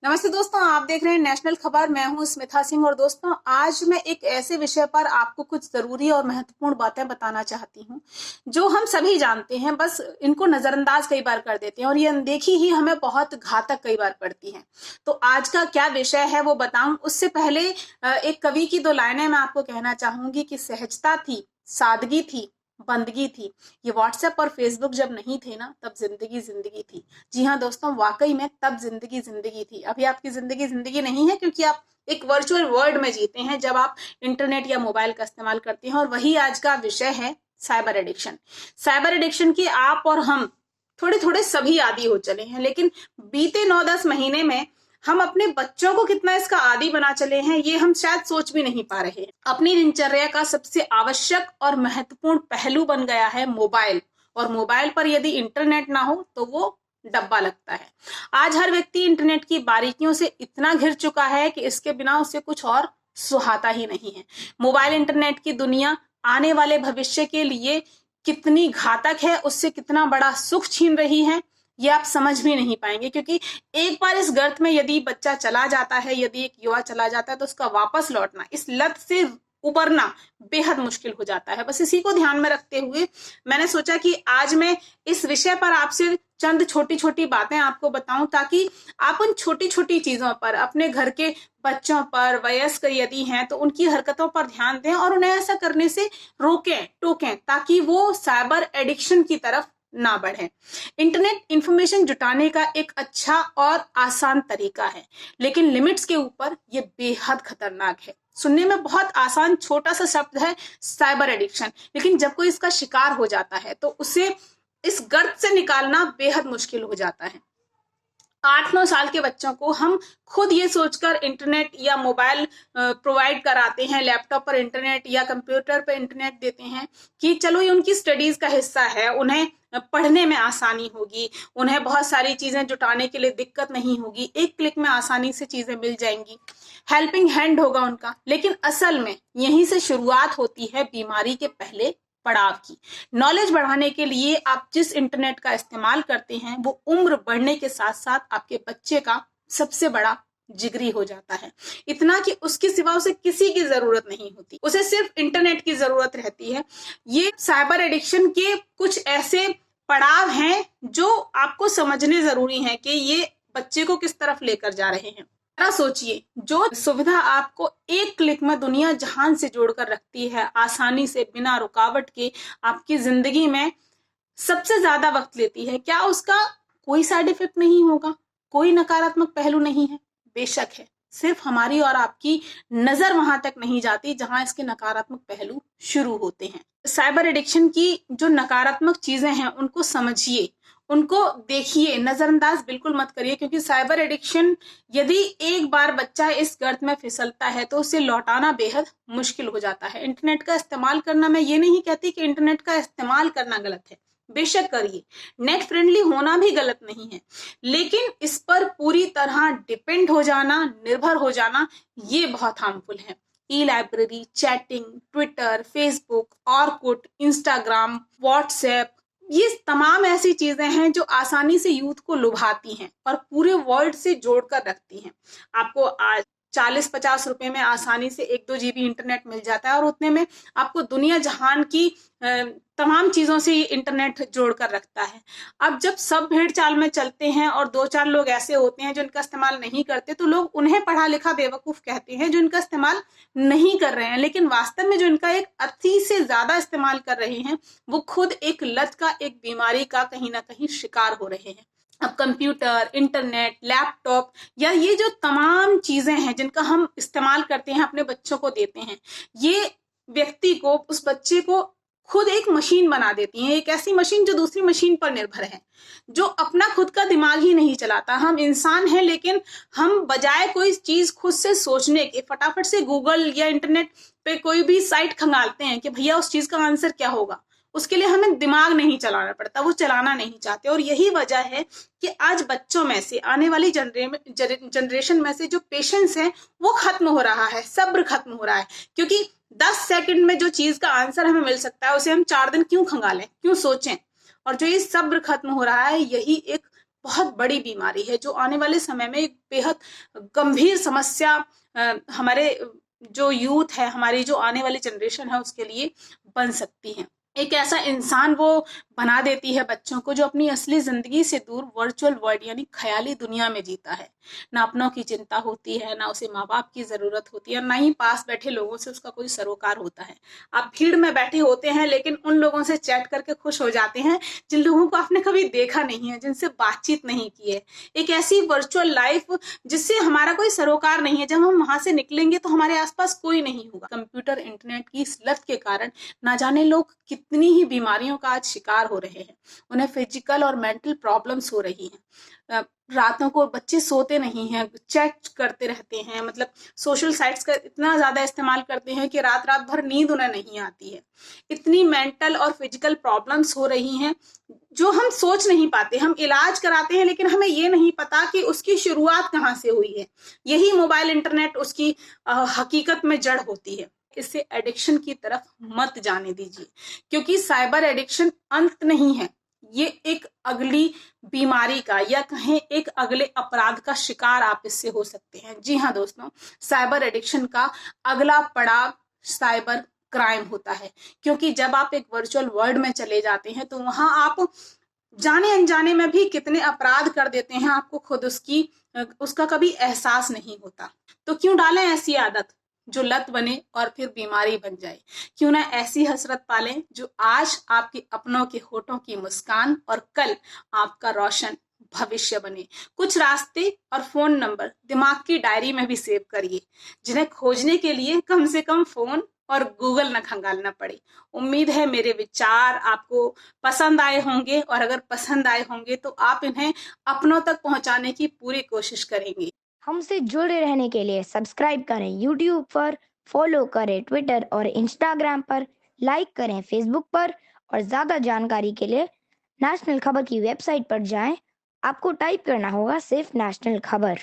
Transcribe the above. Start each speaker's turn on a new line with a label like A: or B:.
A: नमस्ते दोस्तों, आप देख रहे हैं नेशनल खबर। मैं हूं स्मिता सिंह और दोस्तों आज मैं एक ऐसे विषय पर आपको कुछ जरूरी और महत्वपूर्ण बातें बताना चाहती हूं जो हम सभी जानते हैं, बस इनको नजरअंदाज कई बार कर देते हैं और ये अनदेखी ही हमें बहुत घातक कई बार पड़ती है। तो आज का क्या विषय है वो बताऊं उससे पहले एक कवि की दो लाइनें मैं आपको कहना चाहूंगी कि सहजता थी, सादगी थी, बंदगी थी। ये व्हाट्सएप और फेसबुक जब नहीं थे ना, तब जिंदगी जिंदगी थी। जी हाँ दोस्तों, वाकई में तब जिंदगी जिंदगी थी। अभी आपकी जिंदगी जिंदगी नहीं है क्योंकि आप एक वर्चुअल वर्ल्ड में जीते हैं जब आप इंटरनेट या मोबाइल का इस्तेमाल करते हैं। और वही आज का विषय है, साइबर एडिक्शन। साइबर एडिक्शन की आप और हम थोड़े थोड़े सभी आदी हो चले हैं, लेकिन बीते 9-10 महीने में हम अपने बच्चों को कितना इसका आदी बना चले हैं ये हम शायद सोच भी नहीं पा रहे हैं। अपनी दिनचर्या का सबसे आवश्यक और महत्वपूर्ण पहलू बन गया है मोबाइल, और मोबाइल पर यदि इंटरनेट ना हो तो वो डब्बा लगता है। आज हर व्यक्ति इंटरनेट की बारीकियों से इतना घिर चुका है कि इसके बिना उसे कुछ और सुहाता ही नहीं है। मोबाइल इंटरनेट की दुनिया आने वाले भविष्य के लिए कितनी घातक है, उससे कितना बड़ा सुख छीन रही है, ये आप समझ भी नहीं पाएंगे। क्योंकि एक बार इस गर्त में यदि बच्चा चला जाता है, यदि एक युवा चला जाता है, तो उसका वापस लौटना, इस लत से उबरना बेहद मुश्किल हो जाता है। बस इसी को ध्यान में रखते हुए मैंने सोचा कि आज मैं इस विषय पर आपसे चंद छोटी छोटी बातें आपको बताऊं, ताकि आप उन छोटी छोटी चीजों पर, अपने घर के बच्चों पर, वयस्क यदि हैं तो उनकी हरकतों पर ध्यान दें और उन्हें ऐसा करने से रोकें टोकें, ताकि वो साइबर एडिक्शन की तरफ ना बढ़े। इंटरनेट इंफॉर्मेशन जुटाने का एक अच्छा और आसान तरीका है, लेकिन लिमिट्स के ऊपर ये बेहद खतरनाक है। सुनने में बहुत आसान छोटा सा शब्द है साइबर एडिक्शन, लेकिन जब कोई इसका शिकार हो जाता है तो उसे इस गर्त से निकालना बेहद मुश्किल हो जाता है। 8-9 साल के बच्चों को हम खुद ये सोचकर इंटरनेट या मोबाइल प्रोवाइड कराते हैं, लैपटॉप पर इंटरनेट या कंप्यूटर पर इंटरनेट देते हैं कि चलो ये उनकी स्टडीज का हिस्सा है, उन्हें पढ़ने में आसानी होगी, उन्हें बहुत सारी चीजें जुटाने के लिए दिक्कत नहीं होगी, एक क्लिक में आसानी से चीजें मिल जाएंगी, हेल्पिंग हैंड होगा उनका। लेकिन असल में यहीं से शुरुआत होती है बीमारी के पहले पड़ाव की। नॉलेज बढ़ाने के लिए आप जिस इंटरनेट का इस्तेमाल करते हैं वो उम्र बढ़ने के साथ साथ आपके बच्चे का सबसे बड़ा जिगरी हो जाता है। इतना कि उसके सिवा उसे किसी की जरूरत नहीं होती, उसे सिर्फ इंटरनेट की जरूरत रहती है। ये साइबर एडिक्शन के कुछ ऐसे पड़ाव हैं जो आपको समझने जरूरी है कि ये बच्चे को किस तरफ लेकर जा रहे हैं। जरा सोचिए, जो सुविधा आपको एक क्लिक में दुनिया जहान से जोड़कर रखती है, आसानी से बिना रुकावट के आपकी जिंदगी में सबसे ज्यादा वक्त लेती है, क्या उसका कोई साइड इफेक्ट नहीं होगा? कोई नकारात्मक पहलू नहीं है? बेशक है, सिर्फ हमारी और आपकी नजर वहां तक नहीं जाती जहां इसके नकारात्मक पहलू शुरू होते हैं। साइबर एडिक्शन की जो नकारात्मक चीजें हैं उनको समझिए, उनको देखिए, नजरअंदाज बिल्कुल मत करिए। क्योंकि साइबर एडिक्शन, यदि एक बार बच्चा इस गर्त में फिसलता है तो उसे लौटाना बेहद मुश्किल हो जाता है। इंटरनेट का इस्तेमाल करना, मैं ये नहीं कहती कि इंटरनेट का इस्तेमाल करना गलत है, बेशक करिए, नेट फ्रेंडली होना भी गलत नहीं है, लेकिन इस पर पूरी तरह डिपेंड हो जाना, निर्भर हो जाना, ये बहुत हार्मफुल है। ई library, chatting, Twitter, Facebook, Orkut, Instagram, WhatsApp, ये तमाम ऐसी चीजें हैं जो आसानी से यूथ को लुभाती हैं और पूरे वर्ल्ड से जोड़कर रखती हैं। आपको आज 40-50 रुपए में आसानी से 1-2 GB इंटरनेट मिल जाता है और उतने में आपको दुनिया जहान की तमाम चीजों से इंटरनेट जोड़कर रखता है। अब जब सब भेड़ चाल में चलते हैं और 2-4 लोग ऐसे होते हैं जो इनका इस्तेमाल नहीं करते, तो लोग उन्हें पढ़ा लिखा बेवकूफ कहते हैं जो इनका इस्तेमाल नहीं कर रहे हैं। लेकिन वास्तव में जो इनका एक अति से ज्यादा इस्तेमाल कर रहे हैं वो खुद एक लत का, एक बीमारी का कहीं ना कहीं शिकार हो रहे हैं। अब कंप्यूटर, इंटरनेट, लैपटॉप या ये जो तमाम चीजें हैं जिनका हम इस्तेमाल करते हैं, अपने बच्चों को देते हैं, ये व्यक्ति को, उस बच्चे को खुद एक मशीन बना देती हैं। एक ऐसी मशीन जो दूसरी मशीन पर निर्भर है, जो अपना खुद का दिमाग ही नहीं चलाता। हम इंसान हैं, लेकिन हम बजाय कोई चीज खुद से सोचने के फटाफट से गूगल या इंटरनेट पे कोई भी साइट खंगालते हैं कि भैया उस चीज का आंसर क्या होगा। उसके लिए हमें दिमाग नहीं चलाना पड़ता, वो चलाना नहीं चाहते। और यही वजह है कि आज बच्चों में से, आने वाली जनरेशन में से जो पेशेंस है वो खत्म हो रहा है, सब्र खत्म हो रहा है। क्योंकि 10 सेकंड में जो चीज का आंसर हमें मिल सकता है उसे हम 4 दिन क्यों खंगालें, क्यों सोचें। और जो ये सब्र खत्म हो रहा है, यही एक बहुत बड़ी बीमारी है, जो आने वाले समय में एक बेहद गंभीर समस्या हमारे जो यूथ है, हमारी जो आने वाली जनरेशन है, उसके लिए बन सकती है। एक ऐसा इंसान वो बना देती है बच्चों को, जो अपनी असली जिंदगी से दूर वर्चुअल वर्ल्ड यानी ख्याली दुनिया में जीता है। ना अपनों की चिंता होती है, ना उसे माँ बाप की जरूरत होती है, ना ही पास बैठे लोगों से उसका कोई सरोकार होता है। आप भीड़ में बैठे होते हैं, लेकिन उन लोगों से चैट करके खुश हो जाते हैं जिन लोगों को आपने कभी देखा नहीं है, जिनसे बातचीत नहीं की है। एक ऐसी वर्चुअल लाइफ जिससे हमारा कोई सरोकार नहीं है। जब हम वहां से निकलेंगे तो हमारे आसपास कोई नहीं होगा। कंप्यूटर इंटरनेट की इस लत के कारण ना जाने लोग कितनी ही बीमारियों का आज शिकार हो रहे हैं। उन्हें फिजिकल और मेंटल प्रॉब्लम्स हो रही हैं। रातों को बच्चे सोते नहीं हैं, चैट करते रहते हैं, मतलब सोशल साइट्स का इतना ज्यादा इस्तेमाल करते हैं कि रात रात भर नींद उन्हें नहीं आती है। इतनी मेंटल और फिजिकल प्रॉब्लम्स हो रही हैं जो हम सोच नहीं पाते। हम इलाज कराते हैं, लेकिन हमें ये नहीं पता कि उसकी शुरुआत कहाँ से हुई है। यही मोबाइल इंटरनेट उसकी हकीकत में जड़ होती है। इसे एडिक्शन की तरफ मत जाने दीजिए, क्योंकि साइबर एडिक्शन अंत नहीं है। ये एक अगली बीमारी का, या कहें एक अगले अपराध का शिकार आप इससे हो सकते हैं। जी हाँ दोस्तों, साइबर एडिक्शन का अगला पड़ाव साइबर क्राइम होता है। क्योंकि जब आप एक वर्चुअल वर्ल्ड में चले जाते हैं तो वहां आप जाने अनजाने में भी कितने अपराध कर देते हैं, आपको खुद उसका कभी एहसास नहीं होता। तो क्यों डालें ऐसी आदत जो लत बने और फिर बीमारी बन जाए। क्यों ना ऐसी हसरत पालें जो आज आपके अपनों के होठों की मुस्कान और कल आपका रोशन भविष्य बने। कुछ रास्ते और फोन नंबर दिमाग की डायरी में भी सेव करिए, जिन्हें खोजने के लिए कम से कम फोन और गूगल न खंगालना पड़े। उम्मीद है मेरे विचार आपको पसंद आए होंगे, और अगर पसंद आए होंगे तो आप इन्हें अपनों तक पहुंचाने की पूरी कोशिश करेंगे।
B: हमसे जुड़े रहने के लिए सब्सक्राइब करें यूट्यूब पर, फॉलो करें ट्विटर और इंस्टाग्राम पर, लाइक करें फेसबुक पर और ज़्यादा जानकारी के लिए नेशनल खबर की वेबसाइट पर जाएं। आपको टाइप करना होगा सिर्फ नेशनल खबर।